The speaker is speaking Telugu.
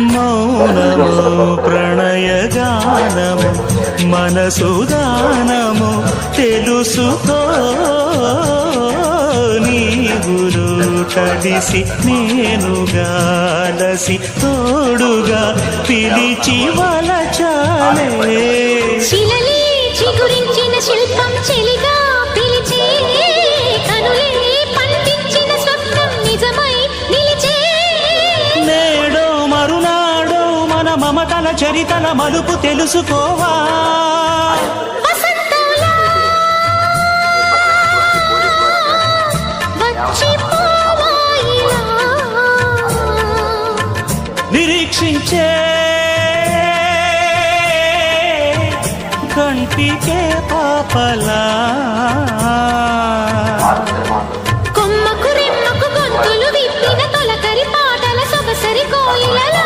మౌనము ప్రణయగానము మనసుదానము తెలుసుకో నీవులు కలిసి నేనుగాలసి తోడుగా పిలిచి వలచాలే శిలలే చిగురించిన శిల్పం చెలిగా పిలిచే కనులే పండించిన స్వప్నం నిజమై నిలిచే నేడో మరునాడో మన మమతల చరితల మలుపు తెలుసుకోవా వసంతంలా వచ్చిపోవాయిలా నిరీక్షించే కంటికే పాపలా కొమ్మకు రెమ్మకు గొంతులు విప్పిన తొలకరి పాటల సొగసరి కోయిలలా